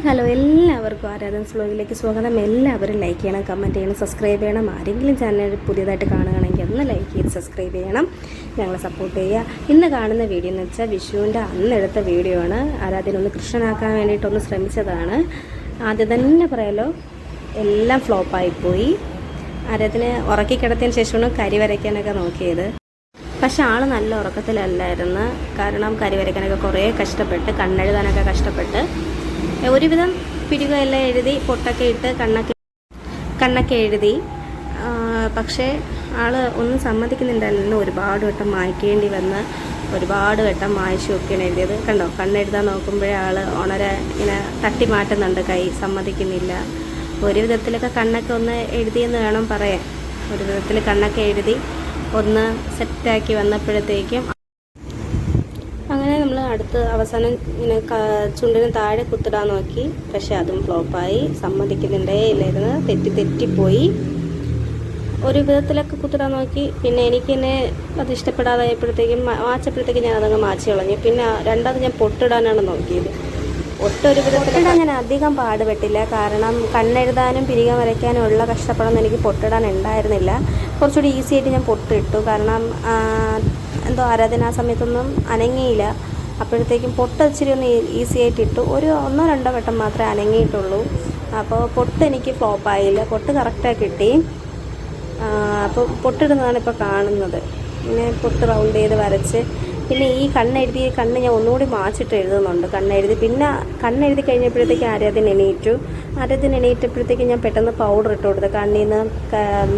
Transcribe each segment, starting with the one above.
Hello എല്ലാവർക്കും ആരാധൻസ് വ്ലോഗിലേക്ക് സ്വാഗതം. എല്ലാവരും ലൈക്ക് ചെയ്യണം, കമൻറ്റ് ചെയ്യണം, സബ്സ്ക്രൈബ് ചെയ്യണം. ആരെങ്കിലും ചാനൽ പുതിയതായിട്ട് കാണുകയാണെങ്കിൽ ഒന്ന് ലൈക്ക് ചെയ്ത് സബ്സ്ക്രൈബ് ചെയ്യണം, ഞങ്ങളെ സപ്പോർട്ട് ചെയ്യുക. ഇന്ന് കാണുന്ന വീഡിയോ എന്ന് വെച്ചാൽ വിഷുവിൻ്റെ അന്നെടുത്ത വീഡിയോ ആണ്. ആരാധനൊന്ന് കൃഷ്ണനാക്കാൻ വേണ്ടിയിട്ടൊന്ന് ശ്രമിച്ചതാണ്. ആദ്യം തന്നെ പറയാലോ, എല്ലാം ഫ്ലോപ്പായിപ്പോയി. ആരാധന ഉറക്കി കിടത്തിയതിന് ശേഷമാണ് കരി വരയ്ക്കാനൊക്കെ നോക്കിയത്. പക്ഷെ ആൾ നല്ല ഉറക്കത്തിലല്ലായിരുന്നു. കാരണം കരി വരയ്ക്കാനൊക്കെ കുറേ കഷ്ടപ്പെട്ട്, കണ്ണെഴുതാനൊക്കെ കഷ്ടപ്പെട്ട് ഒരുവിധം പിരികെല്ലാം എഴുതി, പൊട്ടൊക്കെ ഇട്ട് കണ്ണൊക്കെ എഴുതി. പക്ഷേ ആൾ ഒന്നും സമ്മതിക്കുന്നുണ്ടായിരുന്നു. ഒരുപാട് വട്ടം മായ്ക്കേണ്ടി വന്ന്, ഒരുപാട് വട്ടം മായ്ച്ചൊക്കെയാണ് എഴുതിയത്. കണ്ടോ, കണ്ണെഴുതാൻ നോക്കുമ്പോഴേ ആൾ ഇങ്ങനെ തട്ടി മാറ്റുന്നുണ്ട്, കൈ സമ്മതിക്കുന്നില്ല. ഒരു വിധത്തിലൊക്കെ കണ്ണൊക്കെ ഒന്ന് എഴുതിയെന്ന് വേണം പറയാൻ. ഒരു വിധത്തിൽ കണ്ണൊക്കെ എഴുതി ഒന്ന് സെറ്റാക്കി വന്നപ്പോഴത്തേക്കും അങ്ങനെ നമ്മൾ അവസാനം ഇങ്ങനെ ചുണ്ടിന് താഴെ കുത്തിടാൻ നോക്കി. പക്ഷെ അതും ഫ്ലോപ്പായി. സമ്മതിക്കുന്നുണ്ടേ ഇല്ലായിരുന്നു. തെറ്റിപ്പോയി. ഒരു വിധത്തിലൊക്കെ കുത്തിടാൻ നോക്കി. പിന്നെ എനിക്ക് തന്നെ അത് ഇഷ്ടപ്പെടാതായപ്പോഴത്തേക്കും മാച്ചപ്പോഴത്തേക്കും ഞാൻ അതങ്ങ് മാച്ച് കളഞ്ഞു. പിന്നെ രണ്ടാമത് ഞാൻ പൊട്ടിടാനാണ് നോക്കിയത്. ഒട്ടൊരു വിധത്തിലിടാൻ ഞാൻ അധികം പാടുപെട്ടില്ല. കാരണം കണ്ണെഴുതാനും പിരികം വരയ്ക്കാനും ഉള്ള കഷ്ടപ്പാടൊന്നും എനിക്ക് പൊട്ടിടാൻ ഉണ്ടായിരുന്നില്ല. കുറച്ചുകൂടി ഈസി ആയിട്ട് ഞാൻ പൊട്ടിട്ടു. കാരണം എന്തോ ആരാധന ആ സമയത്തൊന്നും അനങ്ങിയില്ല. അപ്പോഴത്തേക്കും ഇച്ചിരി ഒന്ന് ഈസി ആയിട്ട് ഇട്ടു. ഒരു 1-2 വട്ടം മാത്രമേ അനങ്ങിയിട്ടുള്ളൂ. അപ്പോൾ എനിക്ക് ഫ്ലോപ്പായില്ല. കറക്റ്റായി കിട്ടി. അപ്പോൾ പൊട്ടിടുന്നതാണ് ഇപ്പോൾ കാണുന്നത്. പിന്നെ റൗണ്ട് ചെയ്ത് വരച്ച്, പിന്നെ ഈ കണ്ണെഴുതി ഞാൻ ഒന്നുകൂടി മാച്ചിട്ട് എഴുതുന്നുണ്ട്. പിന്നെ കണ്ണെഴുതി കഴിഞ്ഞപ്പോഴത്തേക്ക് ആരാധന എണീറ്റപ്പോഴത്തേക്ക് ഞാൻ പെട്ടെന്ന് പൗഡർ ഇട്ട് കൊടുത്തു. കണ്ണിൽ നിന്ന്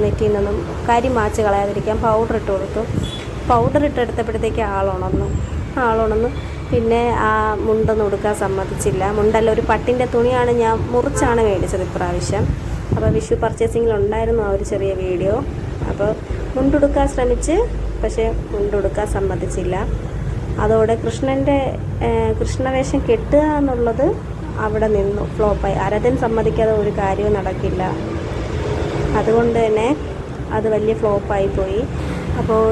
നെറ്റിയിൽ നിന്നും കരി മാച്ച് കളയാതിരിക്കാൻ പൗഡർ ഇട്ട് കൊടുത്തു. പൗഡർ ഇട്ടെടുത്തപ്പോഴത്തേക്ക് ആളൊണന്നു. പിന്നെ ആ മുണ്ടൊന്നും ഉടുക്കാൻ സമ്മതിച്ചില്ല. മുണ്ടല്ല, ഒരു പട്ടിൻ്റെ തുണിയാണ് ഞാൻ മുറിച്ചാണ് മേടിച്ചത് ഇപ്രാവശ്യം. അപ്പോൾ വിഷു പർച്ചേസിങ്ങിലുണ്ടായിരുന്നു ആ ഒരു ചെറിയ വീഡിയോ. അപ്പോൾ മുണ്ടുടുക്കാൻ ശ്രമിച്ച്, പക്ഷേ മുണ്ടുടുക്കാൻ സമ്മതിച്ചില്ല. അതോടെ കൃഷ്ണവേഷം കെട്ടുക എന്നുള്ളത് അവിടെ നിന്നു, ഫ്ലോപ്പായി. ആരാധന സമ്മതിക്കാതെ ഒരു കാര്യവും നടക്കില്ല. അതുകൊണ്ട് തന്നെ അത് വലിയ ഫ്ലോപ്പായി പോയി. അപ്പോൾ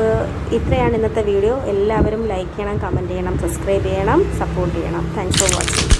ഇത്രയാണ് ഇന്നത്തെ വീഡിയോ. എല്ലാവരും ലൈക്ക് ചെയ്യണം, കമൻറ്റ് ചെയ്യണം, സബ്സ്ക്രൈബ് ചെയ്യണം, സപ്പോർട്ട് ചെയ്യണം. Thanks for watching.